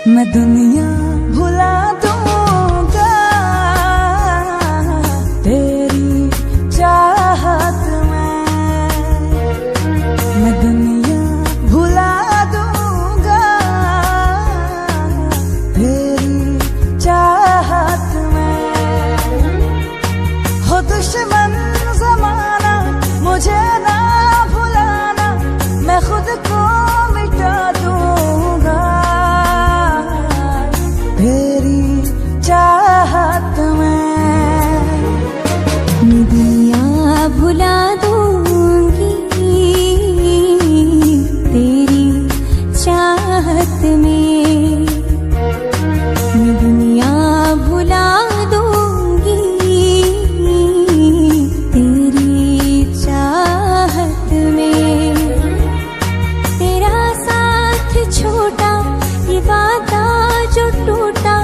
मैं दुनिया भुला दूंगा तेरी चाहत में। मैं दुनिया भुला दूंगा तेरी चाहत में। हो दुश्मन ज़माना मुझे ना भुलाना, मैं खुद को मिटा दूंगा तेरी चाहत में। मैं दुनिया भुला दूंगी तेरी चाहत में। मैं दुनिया भुला दूंगी तेरी चाहत में। तेरा साथ छोटा, ये वादा जो टूटा,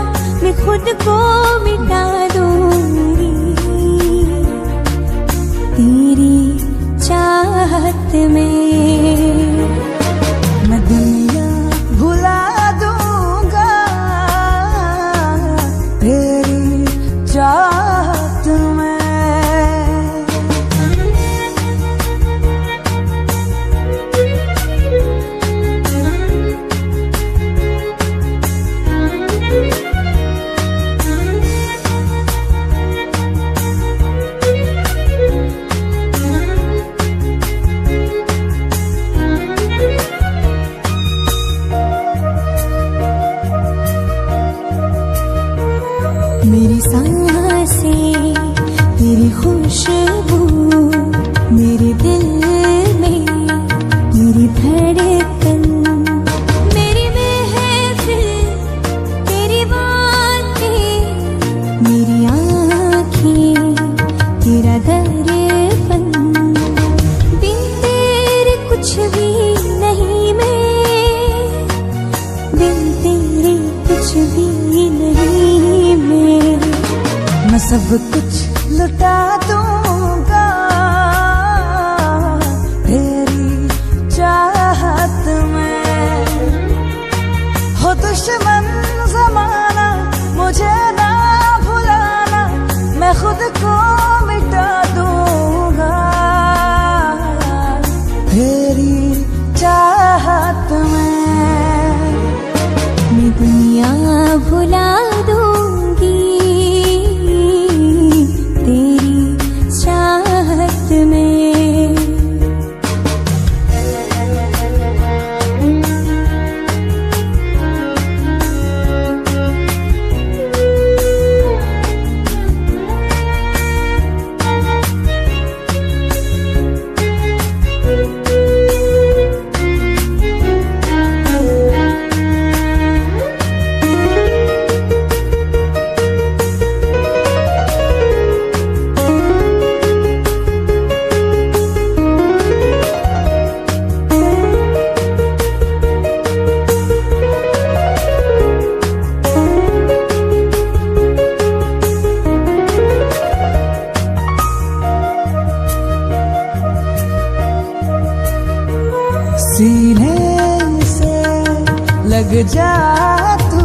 मैं खुद को मिटा दूंगी तेरी चाहत में। मैं दुनिया भुला दूंगा तेरी चाहत में। मेरी सांसें तेरी खुशबू, मेरे दिल में तेरी धड़कन, मेरी महफिल तेरी बातें, मेरी आँखें तेरा दर्पण। बिन तेरे कुछ भी नहीं मैं, बिन तेरे कुछ भी नहीं मैं सब कुछ लुटा दूंगा तेरी चाहत में। हो दुश्मन ज़माना मुझे ना भुलाना, मैं खुद को मिटा दूंगा तेरी चाहत में। मैं दुनिया भुला दूंगी तेरी चाहत में। सीने से लग जा तू,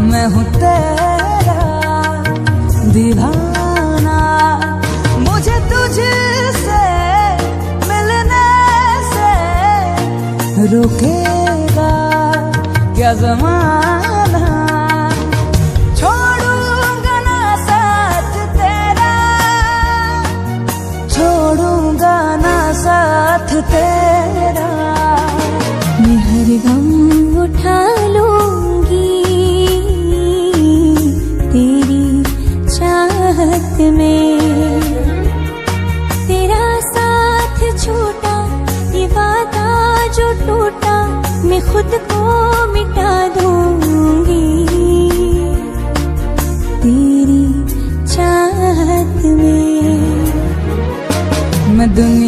मैं हूँ तेरा दीवाना। मुझे तुझसे मिलने से रोकेगा क्या ज़माना। छोड़ूंगा ना साथ तेरा, छोड़ूंगा ना साथ तेरा। मैं हर गम उठा लूंगी तेरी चाहत में। तेरा छूटा, ये वादा जो टूटा, मैं खुद को मिटा दूंगी तेरी चाहत में। मैं दुनिया